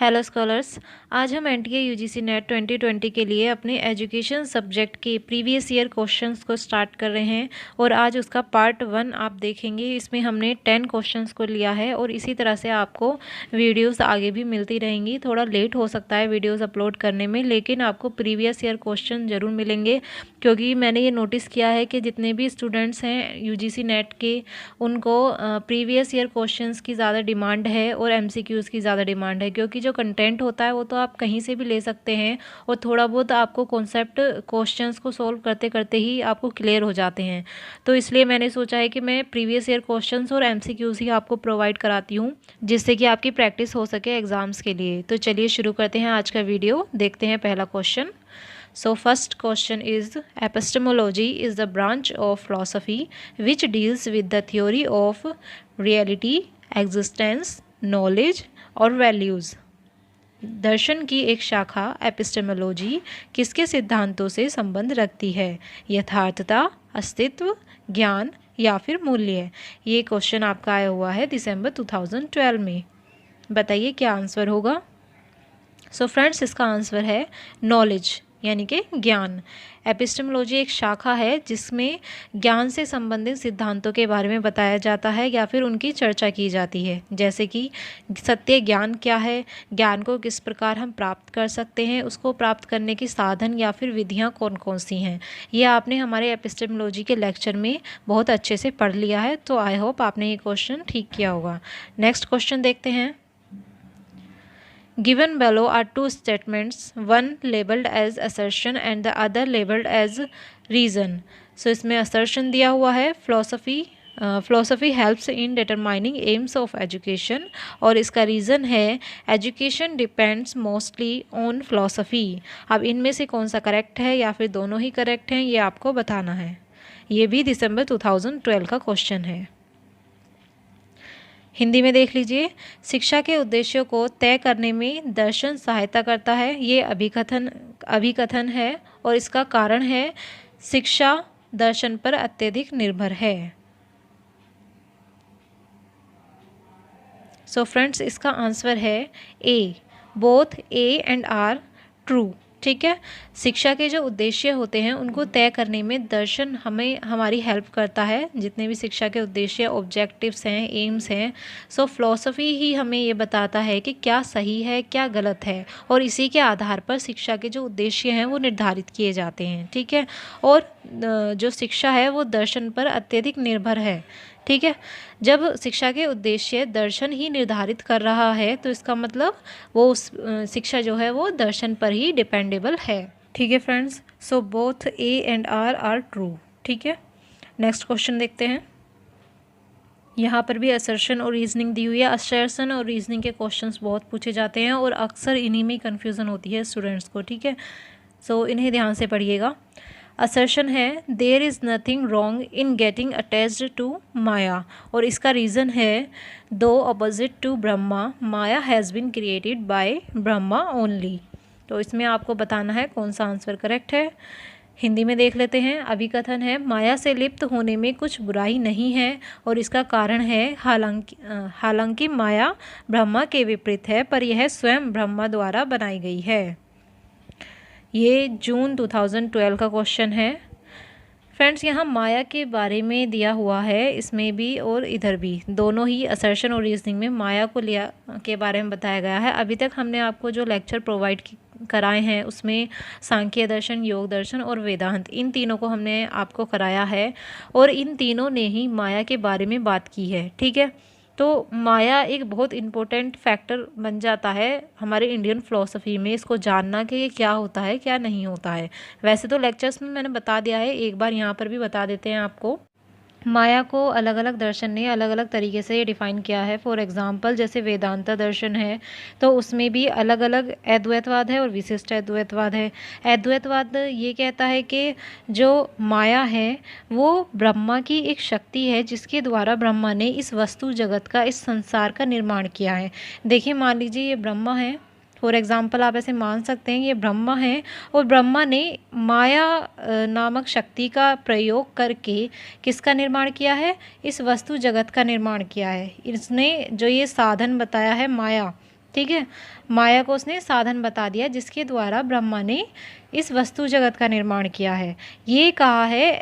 Hello scholars, आज हम NTA UGC net 2020 के लिए अपने एजुकेशन सब्जेक्ट के प्रीवियस ईयर क्वेश्चंस को स्टार्ट कर रहे हैं और आज उसका पार्ट 1 आप देखेंगे। इसमें हमने 10 क्वेश्चंस को लिया है और इसी तरह से आपको वीडियोस आगे भी मिलती रहेंगी। थोड़ा लेट हो सकता है वीडियोस अपलोड करने में, लेकिन आपको प्रीवियस ईयर क्वेश्चन ज़रूर मिलेंगे, क्योंकि मैंने ये नोटिस किया है कि जितने भी स्टूडेंट्स हैं यूजीसी नेट के, उनको प्रीवियस ईयर क्वेश्चंस की ज़्यादा डिमांड है और एमसीक्यूज़ की ज़्यादा डिमांड है, क्योंकि जो कंटेंट होता है वो तो आप कहीं से भी ले सकते हैं और थोड़ा बहुत आपको कॉन्सेप्ट क्वेश्चंस को सॉल्व करते करते ही आपको क्लियर हो जाते हैं। तो इसलिए मैंने सोचा है कि मैं प्रीवियस ईयर क्वेश्चंस और एमसीक्यूज़ ही आपको प्रोवाइड कराती हूँ, जिससे कि आपकी प्रैक्टिस हो सके एग्ज़ाम्स के लिए। तो चलिए शुरू करते हैं आज का वीडियो। देखते हैं पहला question. So first question is, epistemology is the branch of philosophy which deals with the theory of reality, existence, knowledge और values। दर्शन की एक शाखा एपिस्टेमोलॉजी किसके सिद्धांतों से संबंध रखती है? यथार्थता, अस्तित्व, ज्ञान या फिर मूल्य। ये क्वेश्चन आपका आया हुआ है दिसंबर 2012 में। बताइए क्या आंसर होगा। सो फ्रेंड्स, इसका आंसर है नॉलेज, यानी कि ज्ञान। एपिस्टेमोलॉजी एक शाखा है जिसमें ज्ञान से संबंधित सिद्धांतों के बारे में बताया जाता है या फिर उनकी चर्चा की जाती है, जैसे कि सत्य ज्ञान क्या है, ज्ञान को किस प्रकार हम प्राप्त कर सकते हैं, उसको प्राप्त करने की साधन या फिर विधियां कौन कौन सी हैं। ये आपने हमारे एपिस्टेमोलॉजी के लेक्चर में बहुत अच्छे से पढ़ लिया है, तो आई होप आपने ये क्वेश्चन ठीक किया होगा। नेक्स्ट क्वेश्चन देखते हैं। Given below are two statements, one labeled as assertion and the other labeled as reason. So इसमें assertion दिया हुआ है philosophy helps in determining aims of education, और इसका रीज़न है education depends mostly on philosophy। अब इनमें से कौन सा करेक्ट है या फिर दोनों ही करेक्ट हैं, ये आपको बताना है। ये भी दिसंबर 2012 का क्वेश्चन है। हिंदी में देख लीजिए। शिक्षा के उद्देश्यों को तय करने में दर्शन सहायता करता है, ये अभिकथन है और इसका कारण है शिक्षा दर्शन पर अत्यधिक निर्भर है। सो फ्रेंड्स, इसका आंसर है A. Both A and R true. ठीक है, शिक्षा के जो उद्देश्य होते हैं उनको तय करने में दर्शन हमारी हेल्प करता है। जितने भी शिक्षा के उद्देश्य, ऑब्जेक्टिव्स हैं, एम्स हैं, सो फिलॉसफी ही हमें ये बताता है कि क्या सही है क्या गलत है, और इसी के आधार पर शिक्षा के जो उद्देश्य हैं वो निर्धारित किए जाते हैं। ठीक है, और जो शिक्षा है वो दर्शन पर अत्यधिक निर्भर है। ठीक है, जब शिक्षा के उद्देश्य दर्शन ही निर्धारित कर रहा है तो इसका मतलब वो उस शिक्षा जो है वो दर्शन पर ही डिपेंडेबल है। ठीक है friends, so both A and R true. ठीक है, नेक्स्ट क्वेश्चन देखते हैं। यहाँ पर भी असर्शन और रीजनिंग दी हुई है। असर्शन और रीजनिंग के क्वेश्चंस बहुत पूछे जाते हैं और अक्सर इन्हीं में कन्फ्यूज़न होती है स्टूडेंट्स को। ठीक है, सो इन्हें ध्यान से पढ़िएगा। असर्शन है there is nothing wrong in getting attached to maya, और इसका रीज़न है though opposite to Brahma, Maya has been created by Brahma only. तो इसमें आपको बताना है कौन सा आंसर करेक्ट है। हिंदी में देख लेते हैं। अभिकथन है माया से लिप्त होने में कुछ बुराई नहीं है, और इसका कारण है हालांकि माया ब्रह्मा के विपरीत है, पर यह स्वयं ब्रह्मा द्वारा बनाई गई है। ये जून 2012 का क्वेश्चन है। फ्रेंड्स, यहाँ माया के बारे में दिया हुआ है, इसमें भी और इधर भी, दोनों ही असर्शन और रीजनिंग में माया को लिया के बारे में बताया गया है। अभी तक हमने आपको जो लेक्चर प्रोवाइड कराए हैं उसमें सांख्य दर्शन, योग दर्शन और वेदांत, इन तीनों को हमने आपको कराया है, और इन तीनों ने ही माया के बारे में बात की है। ठीक है, तो माया एक बहुत इम्पोर्टेंट फैक्टर बन जाता है हमारे इंडियन फ़िलॉसफ़ी में, इसको जानना कि ये क्या होता है क्या नहीं होता है। वैसे तो लेक्चर्स में मैंने बता दिया है, एक बार यहाँ पर भी बता देते हैं आपको। माया को अलग अलग दर्शन ने अलग अलग तरीके से डिफ़ाइन किया है। फॉर एग्ज़ाम्पल, जैसे वेदांता दर्शन है तो उसमें भी अलग अलग अद्वैतवाद है और विशिष्ट अद्वैतवाद है। अद्वैतवाद ये कहता है कि जो माया है वो ब्रह्मा की एक शक्ति है, जिसके द्वारा ब्रह्मा ने इस वस्तु जगत का, इस संसार का निर्माण किया है। देखिए, मान लीजिए ये ब्रह्मा है, फॉर एग्ज़ाम्पल आप ऐसे मान सकते हैं ये ब्रह्मा है, और ब्रह्मा ने माया नामक शक्ति का प्रयोग करके किसका निर्माण किया है? इस वस्तु जगत का निर्माण किया है। इसने जो ये साधन बताया है माया, ठीक है, माया को उसने साधन बता दिया जिसके द्वारा ब्रह्मा ने इस वस्तु जगत का निर्माण किया है, ये कहा है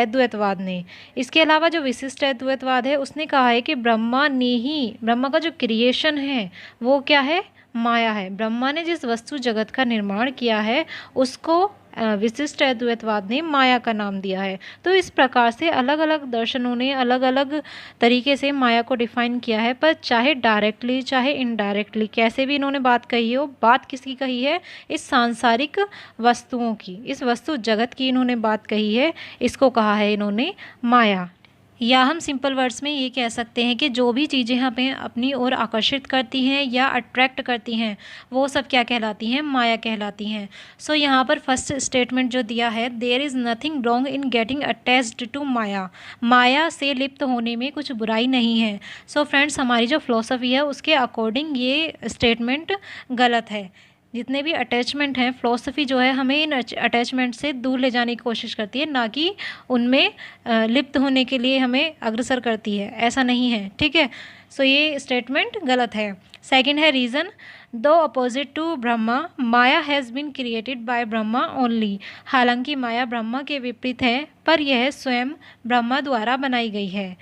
अद्वैतवाद ने। इसके अलावा जो विशिष्ट अद्वैतवाद है उसने कहा है कि ब्रह्मा का जो क्रिएशन है वो क्या है, माया है। ब्रह्मा ने जिस वस्तु जगत का निर्माण किया है उसको विशिष्ट अद्वैतवाद ने माया का नाम दिया है। तो इस प्रकार से अलग अलग दर्शनों ने अलग अलग तरीके से माया को डिफाइन किया है, पर चाहे डायरेक्टली चाहे इनडायरेक्टली कैसे भी इन्होंने बात कही हो, बात किसकी कही है, इस सांसारिक वस्तुओं की, इस वस्तु जगत की इन्होंने बात कही है, इसको कहा है इन्होंने माया। या हम सिंपल वर्ड्स में ये कह सकते हैं कि जो भी चीज़ें हमें अपनी ओर आकर्षित करती हैं या अट्रैक्ट करती हैं वो सब क्या कहलाती हैं, माया कहलाती हैं। सो यहाँ पर फर्स्ट स्टेटमेंट जो दिया है, there is nothing wrong in getting attached to maya, माया से लिप्त होने में कुछ बुराई नहीं है। सो फ्रेंड्स, हमारी जो फिलॉसफी है उसके अकॉर्डिंग ये स्टेटमेंट गलत है। जितने भी अटैचमेंट हैं, फ़िलॉसफी जो है हमें इन अटैचमेंट से दूर ले जाने की कोशिश करती है, ना कि उनमें लिप्त होने के लिए हमें अग्रसर करती है, ऐसा नहीं है। ठीक है, सो ये स्टेटमेंट गलत है। सेकंड है reason, though opposite to Brahma Maya has been created by Brahma only, हालांकि माया ब्रह्मा के विपरीत है पर यह स्वयं ब्रह्मा द्वारा बनाई गई है।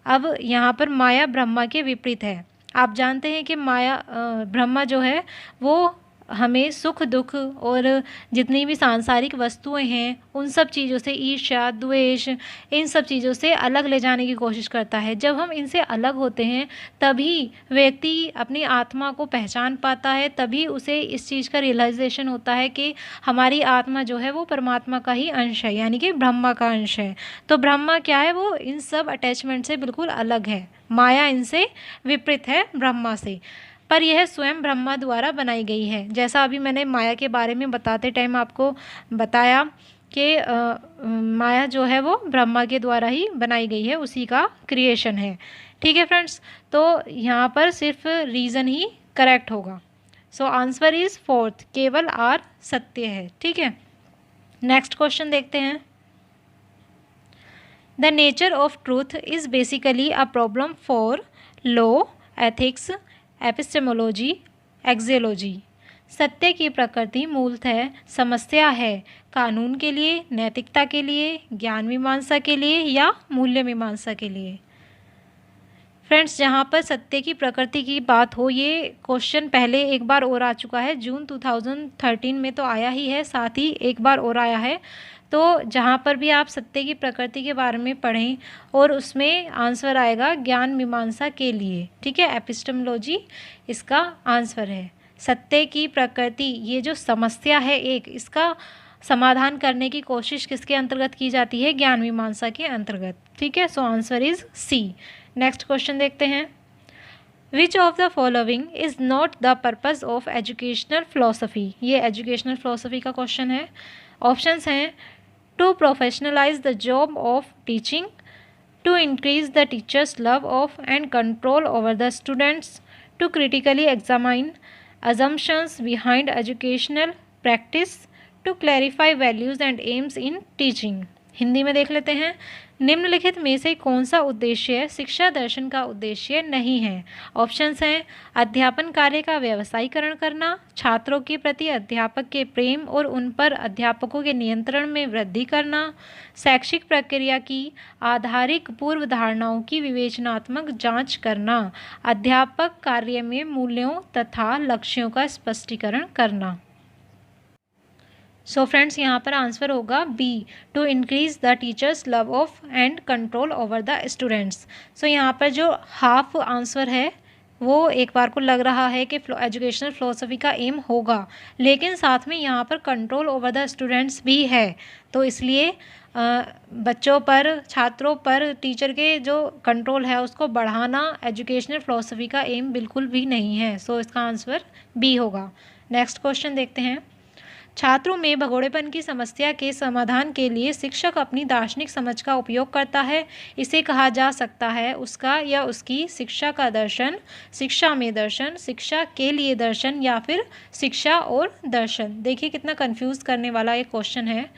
अब यहाँ पर माया ब्रह्मा के विपरीत है। आप जानते हैं कि माया ब्रह्मा जो है वो हमें सुख दुख और जितनी भी सांसारिक वस्तुएं हैं उन सब चीज़ों से, ईर्ष्या द्वेष, इन सब चीज़ों से अलग ले जाने की कोशिश करता है। जब हम इनसे अलग होते हैं तभी व्यक्ति अपनी आत्मा को पहचान पाता है, तभी उसे इस चीज़ का रियलाइजेशन होता है कि हमारी आत्मा जो है वो परमात्मा का ही अंश है, यानी कि ब्रह्मा का अंश है। तो ब्रह्मा क्या है, वो इन सब अटैचमेंट से बिल्कुल अलग है, माया इनसे विपरीत है ब्रह्मा से, पर यह स्वयं ब्रह्मा द्वारा बनाई गई है। जैसा अभी मैंने माया के बारे में बताते टाइम आपको बताया कि माया जो है वो ब्रह्मा के द्वारा ही बनाई गई है, उसी का क्रिएशन है। ठीक है फ्रेंड्स, तो यहाँ पर सिर्फ रीज़न ही करेक्ट होगा। सो आंसर इज़ फोर्थ, केवल आर सत्य है। ठीक है, नेक्स्ट क्वेश्चन देखते हैं। The nature of truth is basically a problem for law, ethics, epistemology, axiology. सत्य की प्रकृति मूलतः समस्या है कानून के लिए, नैतिकता के लिए, ज्ञान मीमांसा के लिए या मूल्य मीमांसा के लिए। फ्रेंड्स, जहाँ पर सत्य की प्रकृति की बात हो, ये क्वेश्चन पहले एक बार और आ चुका है, जून 2013 में तो आया ही है, साथ ही एक बार और आया है। तो जहाँ पर भी आप सत्य की प्रकृति के बारे में पढ़ें और उसमें आंसर आएगा ज्ञान मीमांसा के लिए। ठीक है, एपिस्टेमोलॉजी इसका आंसर है। सत्य की प्रकृति, ये जो समस्या है एक, इसका समाधान करने की कोशिश किसके अंतर्गत की जाती है, ज्ञान मीमांसा के अंतर्गत। ठीक है, so answer is C. Next question देखते हैं। Which of the following is not the purpose of educational philosophy, ये एजुकेशनल फिलोसफी का क्वेश्चन है। ऑप्शंस हैं to professionalize the job of teaching, to increase the teacher's love of and control over the students, to critically examine assumptions behind educational practice, to clarify values and aims in teaching। Hindi में देख लेते हैं। निम्नलिखित में से कौन सा उद्देश्य शिक्षा दर्शन का उद्देश्य नहीं है? ऑप्शंस हैं अध्यापन कार्य का व्यवसायीकरण करना, छात्रों के प्रति अध्यापक के प्रेम और उन पर अध्यापकों के नियंत्रण में वृद्धि करना, शैक्षिक प्रक्रिया की आधारिक पूर्व धारणाओं की विवेचनात्मक जांच करना, अध्यापक कार्य में मूल्यों तथा लक्ष्यों का स्पष्टीकरण करना। सो फ्रेंड्स, यहाँ पर आंसर होगा B, to increase the teachers love of and control over the students. So यहाँ पर जो हाफ आंसर है वो एक बार को लग रहा है कि एजुकेशनल फिलोसफी का एम होगा, लेकिन साथ में यहाँ पर कंट्रोल ओवर द स्टूडेंट्स भी है, तो इसलिए बच्चों पर, छात्रों पर टीचर के जो कंट्रोल है उसको बढ़ाना एजुकेशनल फिलोसफी का एम बिल्कुल भी नहीं है। सो इसका आंसर बी होगा। नेक्स्ट क्वेश्चन देखते हैं। छात्रों में भगोड़ेपन की समस्या के समाधान के लिए शिक्षक अपनी दार्शनिक समझ का उपयोग करता है, इसे कहा जा सकता है उसका या उसकी शिक्षा का दर्शन, शिक्षा में दर्शन, शिक्षा के लिए दर्शन या फिर शिक्षा और दर्शन। देखिए कितना कंफ्यूज करने वाला ये क्वेश्चन है।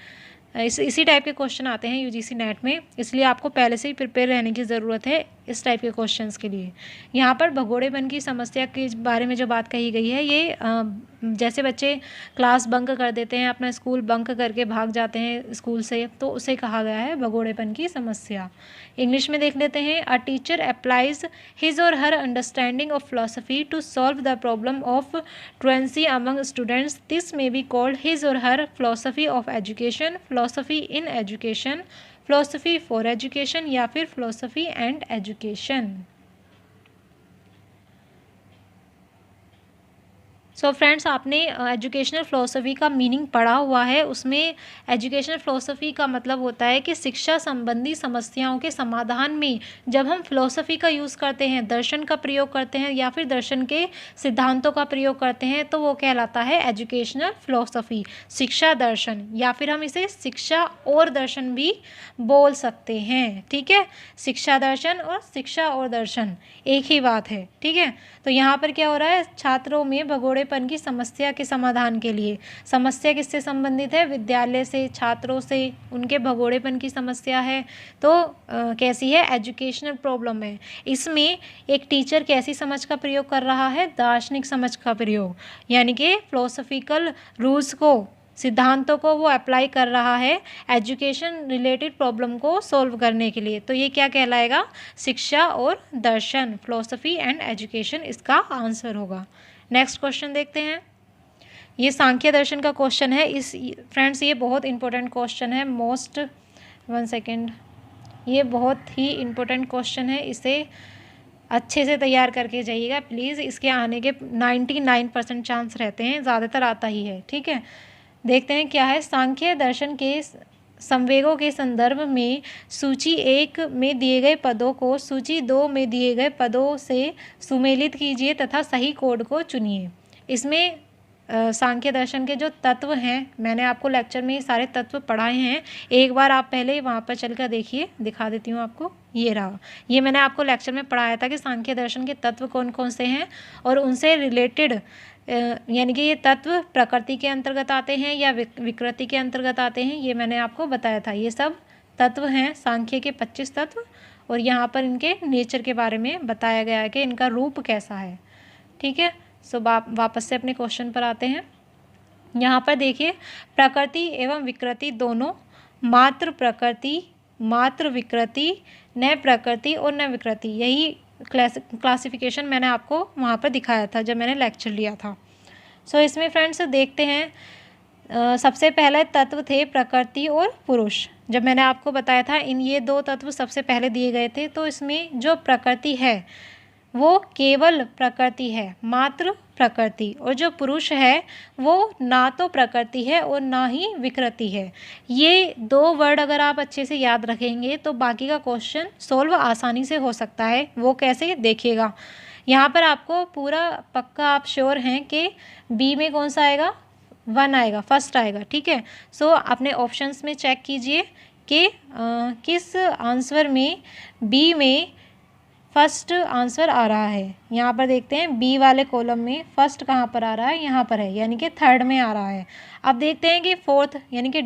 इसी टाइप के क्वेश्चन आते हैं यूजीसी नेट में, इसलिए आपको पहले से ही प्रिपेयर रहने की ज़रूरत है इस टाइप के क्वेश्चंस के लिए। यहाँ पर भगोड़ेपन की समस्या के बारे में जो बात कही गई है, ये जैसे बच्चे क्लास बंक कर देते हैं, अपना स्कूल बंक करके भाग जाते हैं स्कूल से, तो उसे कहा गया है भगोड़ेपन की समस्या। इंग्लिश में देख लेते हैं। A teacher applies his or her understanding of philosophy to solve the problem of truancy among students. This may be called his or her philosophy of education, philosophy in education, philosophy for education या फिर philosophy and education। So friends, आपने educational philosophy का meaning पढ़ा हुआ है। उसमें educational philosophy का मतलब होता है कि शिक्षा संबंधी समस्याओं के समाधान में जब हम फ़िलोसफ़ी का यूज़ करते हैं, दर्शन का प्रयोग करते हैं या फिर दर्शन के सिद्धांतों का प्रयोग करते हैं, तो वो कहलाता है एजुकेशनल फ़िलोसफ़ी, शिक्षा दर्शन, या फिर हम इसे शिक्षा और दर्शन भी बोल सकते हैं। ठीक है, शिक्षा दर्शन और शिक्षा और दर्शन एक ही बात है। ठीक है, तो यहाँ पर क्या हो रहा है, छात्रों में भगोड़ेपन की समस्या के समाधान के लिए, समस्या किससे संबंधित है, विद्यालय से, छात्रों से, उनके भगोड़ेपन की समस्या है। तो कैसी है, एजुकेशनल प्रॉब्लम है। इसमें एक टीचर कैसी समझ का प्रयोग कर रहा है, दार्शनिक समझ का प्रयोग, यानी कि फिलोसफिकल रूल्स को, सिद्धांतों को वो अप्लाई कर रहा है एजुकेशन रिलेटेड प्रॉब्लम को सॉल्व करने के लिए। तो ये क्या कहलाएगा, शिक्षा और दर्शन, फिलोसफी एंड एजुकेशन इसका आंसर होगा। नेक्स्ट क्वेश्चन देखते हैं। ये सांख्य दर्शन का क्वेश्चन है। फ्रेंड्स, ये बहुत इंपॉर्टेंट क्वेश्चन है, ये बहुत ही इंपॉर्टेंट क्वेश्चन है। इसे अच्छे से तैयार करके जाइएगा प्लीज़। इसके आने के 99% चांस रहते हैं, ज़्यादातर आता ही है। ठीक है, देखते हैं क्या है। सांख्य दर्शन के संवेगों के संदर्भ में सूची 1 में दिए गए पदों को सूची 2 में दिए गए पदों से सुमेलित कीजिए तथा सही कोड को चुनिए। इसमें सांख्य दर्शन के जो तत्व हैं, मैंने आपको लेक्चर में ये सारे तत्व पढ़ाए हैं। एक बार आप पहले वहाँ पर चलकर देखिए, दिखा देती हूँ आपको। ये रहा, ये मैंने आपको लेक्चर में पढ़ाया था कि सांख्य दर्शन के तत्व कौन कौन से हैं और उनसे रिलेटेड, यानी कि ये तत्व प्रकृति के अंतर्गत आते हैं या विकृति के अंतर्गत आते हैं, ये मैंने आपको बताया था। ये सब तत्व हैं सांख्य के 25 तत्व, और यहाँ पर इनके नेचर के बारे में बताया गया है कि इनका रूप कैसा है। ठीक है, सो वापस से अपने क्वेश्चन पर आते हैं। यहाँ पर देखिए, प्रकृति एवं विकृति दोनों, मात्र प्रकृति, मात्र विकृति, न प्रकृति और न विकृति, यही क्लासिफिकेशन मैंने आपको वहाँ पर दिखाया था जब मैंने लेक्चर लिया था। सो इसमें फ्रेंड्स देखते हैं, सबसे पहले तत्व थे प्रकृति और पुरुष। जब मैंने आपको बताया था ये 2 तत्व सबसे पहले दिए गए थे, तो इसमें जो प्रकृति है वो केवल प्रकृति है, मात्र प्रकृति, और जो पुरुष है वो ना तो प्रकृति है और ना ही विकृति है। ये 2 वर्ड अगर आप अच्छे से याद रखेंगे तो बाकी का क्वेश्चन सोल्व आसानी से हो सकता है। वो कैसे, देखिएगा। यहाँ पर आपको पूरा पक्का आप श्योर हैं कि बी में कौन सा आएगा, 1 आएगा, फर्स्ट आएगा। ठीक है, सो अपने ऑप्शंस में चेक कीजिए कि किस आंसर में बी में फर्स्ट आंसर आ रहा है। यहाँ पर देखते हैं बी वाले कॉलम में फर्स्ट कहाँ पर आ रहा है, यहाँ पर है, यानी कि 3rd में आ रहा है। अब देखते हैं कि 4th यानी कि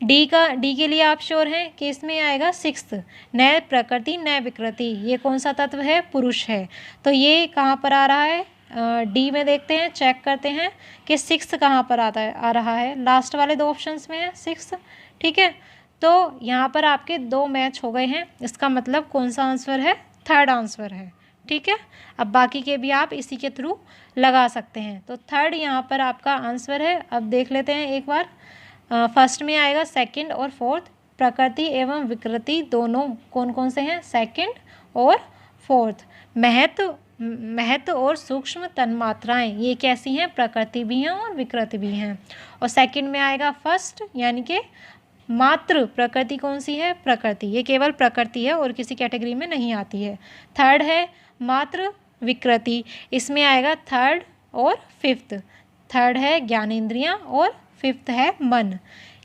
डी के लिए आप श्योर हैं कि इसमें आएगा 6th, न प्रकृति न विकृति। ये कौन सा तत्व है, पुरुष है। तो ये कहाँ पर आ रहा है, डी में देखते हैं, चेक करते हैं कि 6th कहाँ पर आ रहा है। लास्ट वाले 2 ऑप्शंस में है 6th। ठीक है, तो यहाँ पर आपके 2 मैच हो गए हैं। इसका मतलब कौन सा आंसर है, 3rd आंसर है। ठीक है, अब बाकी के भी आप इसी के थ्रू लगा सकते हैं। तो 3rd यहाँ पर आपका आंसर है। अब देख लेते हैं एक बार, फर्स्ट में आएगा 2nd और 4th। प्रकृति एवं विकृति दोनों कौन कौन से हैं, 2nd और 4th। महत्व और सूक्ष्म तन्मात्राएं, ये कैसी हैं, प्रकृति भी हैं और विकृति भी हैं। और 2nd में आएगा फर्स्ट, यानी कि मात्र प्रकृति कौन सी है, प्रकृति, ये केवल प्रकृति है और किसी कैटेगरी में नहीं आती है। 3rd है मात्र विकृति, इसमें आएगा 3rd और 5th। 3rd है ज्ञानेंद्रियां और 5th है मन।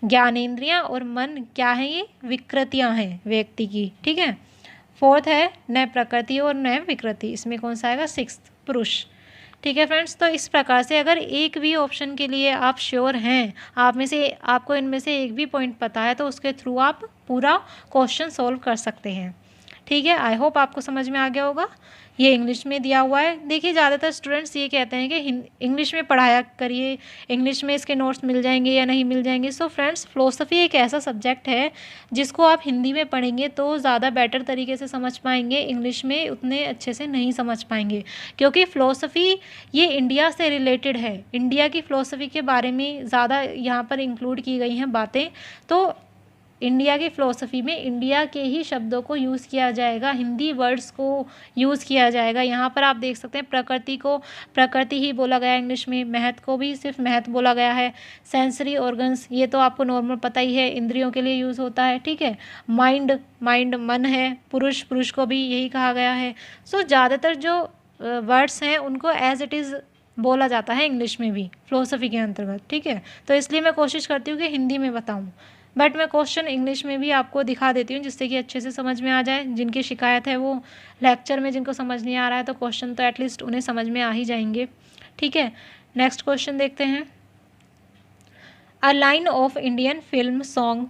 ज्ञानेंद्रियां और मन क्या है, ये विकृतियां हैं व्यक्ति की। ठीक है, 4th है न प्रकृति और न विकृति, इसमें कौन सा आएगा, 6th, पुरुष। ठीक है फ्रेंड्स, तो इस प्रकार से अगर एक भी ऑप्शन के लिए आप श्योर हैं, आप में से आपको इनमें से एक भी पॉइंट पता है, तो उसके थ्रू आप पूरा क्वेश्चन सॉल्व कर सकते हैं। ठीक है, आई होप आपको समझ में आ गया होगा। ये इंग्लिश में दिया हुआ है। देखिए ज़्यादातर स्टूडेंट्स ये कहते हैं कि इंग्लिश में पढ़ाया करिए, इंग्लिश में इसके नोट्स मिल जाएंगे या नहीं मिल जाएंगे। सो फ्रेंड्स, फ़िलोसफ़ी एक ऐसा सब्जेक्ट है जिसको आप हिंदी में पढ़ेंगे तो ज़्यादा बेटर तरीके से समझ पाएंगे, इंग्लिश में उतने अच्छे से नहीं समझ पाएंगे, क्योंकि फ़िलोसफ़ी ये इंडिया से रिलेटेड है। इंडिया की फ़िलोसफ़ी के बारे में ज़्यादा यहाँ पर इंक्लूड की गई हैं बातें। तो इंडिया की फ़िलोसफ़ी में इंडिया के ही शब्दों को यूज़ किया जाएगा, हिंदी वर्ड्स को यूज़ किया जाएगा। यहाँ पर आप देख सकते हैं प्रकृति को प्रकृति ही बोला गया है इंग्लिश में, महत्व को भी सिर्फ महत्व बोला गया है। सेंसरी ऑर्गन्स, ये तो आपको नॉर्मल पता ही है, इंद्रियों के लिए यूज़ होता है। ठीक है, माइंड मन है, पुरुष को भी यही कहा गया है। सो ज़्यादातर जो वर्ड्स हैं उनको एज इट इज़ बोला जाता है इंग्लिश में भी फ़िलोसफ़ी के अंतर्गत। ठीक है, तो इसलिए मैं कोशिश करती हूँ कि हिंदी में बताऊँ, बट मैं क्वेश्चन इंग्लिश में भी आपको दिखा देती हूँ जिससे कि अच्छे से समझ में आ जाए। जिनकी शिकायत है वो लेक्चर में जिनको समझ नहीं आ रहा है, तो क्वेश्चन तो एटलीस्ट उन्हें समझ में आ ही जाएंगे। ठीक है, नेक्स्ट क्वेश्चन देखते हैं। A line of Indian film song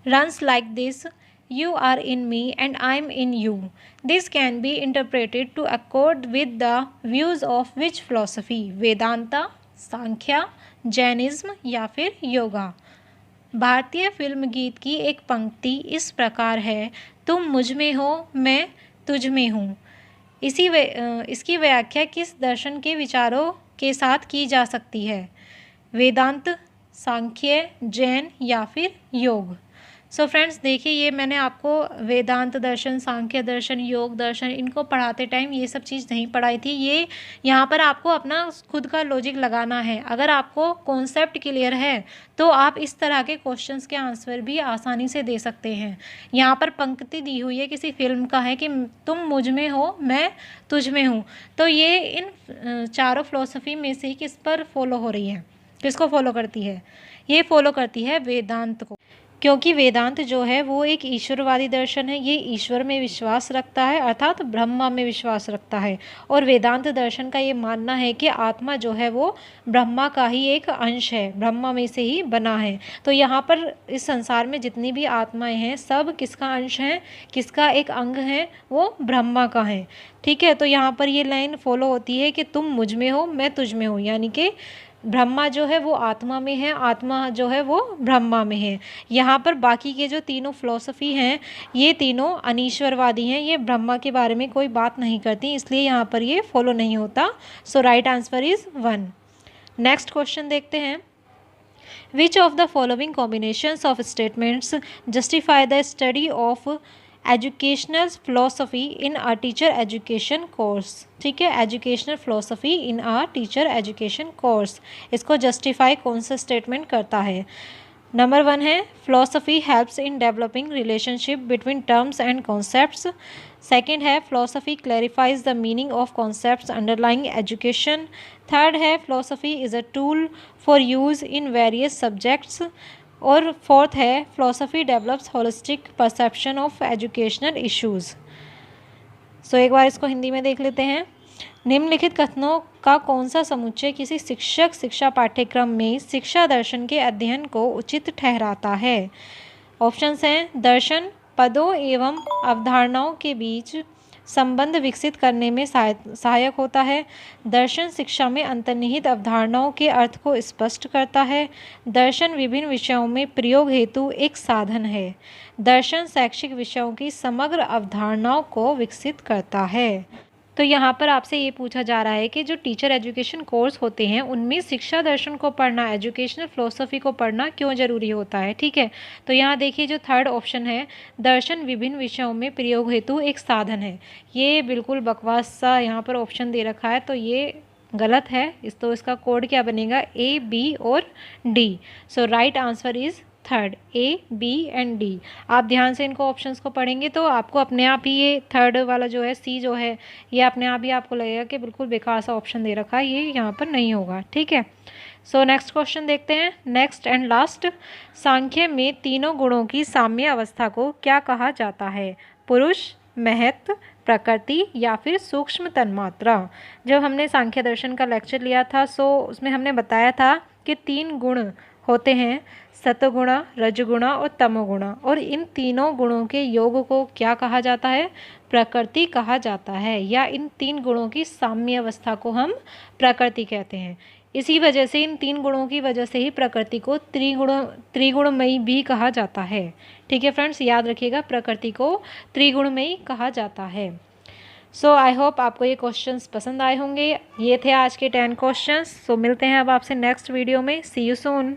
runs like this, you are in me and I am in you, this can be interpreted to accord with the views of which philosophy, Vedanta, Sankhya, Jainism या फिर योगा। भारतीय film गीत की एक पंक्ति इस प्रकार है, तुम मुझ में हो मैं तुझ में हूँ। इसकी व्याख्या किस दर्शन के विचारों के साथ की जा सकती है? वेदांत, सांख्य, जैन या फिर योग। सो फ्रेंड्स, देखिए ये मैंने आपको वेदांत दर्शन, सांख्य दर्शन, योग दर्शन, इनको पढ़ाते टाइम ये सब चीज़ नहीं पढ़ाई थी। ये यहाँ पर आपको अपना खुद का लॉजिक लगाना है। अगर आपको कॉन्सेप्ट क्लियर है तो आप इस तरह के क्वेश्चंस के आंसर भी आसानी से दे सकते हैं। यहाँ पर पंक्ति दी हुई है किसी फिल्म का है कि तुम मुझ में हो मैं तुझ में हूँ, तो ये इन चारों फिलोसफी में से किस पर फॉलो हो रही है, किसको फॉलो करती है? ये फॉलो करती है वेदांत को, क्योंकि वेदांत जो है वो एक ईश्वरवादी दर्शन है। ये ईश्वर में विश्वास रखता है, अर्थात ब्रह्मा में विश्वास रखता है। और वेदांत दर्शन का ये मानना है कि आत्मा जो है वो ब्रह्मा का ही एक अंश है, ब्रह्मा में से ही बना है। तो यहाँ पर इस संसार में जितनी भी आत्माएं हैं सब किसका अंश हैं, किसका एक अंग है, वो ब्रह्मा का है। ठीक है, तो यहाँ पर ये लाइन फॉलो होती है कि तुम मुझ में हो मैं तुझ में हूँ, यानी कि ब्रह्मा जो है वो आत्मा में है, आत्मा जो है वो ब्रह्मा में है। यहाँ पर बाकी के जो तीनों फिलोसफी हैं ये तीनों अनीश्वरवादी हैं, ये ब्रह्मा के बारे में कोई बात नहीं करती, इसलिए यहाँ पर ये फॉलो नहीं होता। So right answer is 1। Next question देखते हैं। Which of the following combinations of statements justify the study of educational philosophy in a teacher education course. ठीक है, educational philosophy in a teacher education course, इसको justify कौन सा statement करता है? Number 1 है philosophy helps in developing relationship between terms and concepts. Second है philosophy clarifies the meaning of concepts underlying education. Third है philosophy is a tool for use in various subjects. और fourth है philosophy develops holistic perception of educational issues. So एक बार इसको हिंदी में देख लेते हैं। निम्नलिखित कथनों का कौन सा समुच्चय किसी शिक्षक शिक्षा पाठ्यक्रम में शिक्षा दर्शन के अध्ययन को उचित ठहराता है? ऑप्शंस हैं, दर्शन पदों एवं अवधारणाओं के बीच संबंध विकसित करने में सहायक होता है। दर्शन शिक्षा में अंतर्निहित अवधारणाओं के अर्थ को स्पष्ट करता है। दर्शन विभिन्न विषयों में प्रयोग हेतु एक साधन है। दर्शन शैक्षिक विषयों की समग्र अवधारणाओं को विकसित करता है। तो यहाँ पर आपसे ये पूछा जा रहा है कि जो टीचर एजुकेशन कोर्स होते हैं उनमें शिक्षा दर्शन को पढ़ना, एजुकेशनल फिलोसफी को पढ़ना क्यों ज़रूरी होता है? ठीक है, तो यहाँ देखिए जो थर्ड ऑप्शन है, दर्शन विभिन्न विषयों में प्रयोग हेतु एक साधन है, ये बिल्कुल बकवास सा यहाँ पर ऑप्शन दे रखा है, तो ये गलत है। तो इसका कोड क्या बनेगा? A, B और D। So right answer is third, A, B and D। आप ध्यान से इनको ऑप्शंस को पढ़ेंगे तो आपको अपने आप ही ये थर्ड वाला जो है C जो है ये अपने आप ही आपको लगेगा कि बिल्कुल बेकार सा ऑप्शन दे रखा है, ये यहाँ पर नहीं होगा। ठीक है, सो नेक्स्ट क्वेश्चन देखते हैं। नेक्स्ट एंड लास्ट, सांख्य में तीनों गुणों की साम्य अवस्था को क्या कहा जाता है? पुरुष, महत्व, प्रकृति या फिर सूक्ष्म तन्मात्रा। जब हमने सांख्य दर्शन का लेक्चर लिया था उसमें हमने बताया था कि 3 गुण होते हैं, सतोगुणा, रजगुणा और तमोगुणा, और इन तीनों गुणों के योग को क्या कहा जाता है? प्रकृति कहा जाता है, या इन 3 गुणों की साम्य अवस्था को हम प्रकृति कहते हैं। इसी वजह से, इन 3 गुणों की वजह से ही प्रकृति को त्रिगुणमयी भी कहा जाता है। ठीक है फ्रेंड्स, याद रखिएगा, प्रकृति को त्रिगुणमयी कहा जाता है। सो आई होप आपको ये क्वेश्चंस पसंद आए होंगे। ये थे आज के 10 क्वेश्चंस। सो मिलते हैं अब आपसे नेक्स्ट वीडियो में। सी यू सून।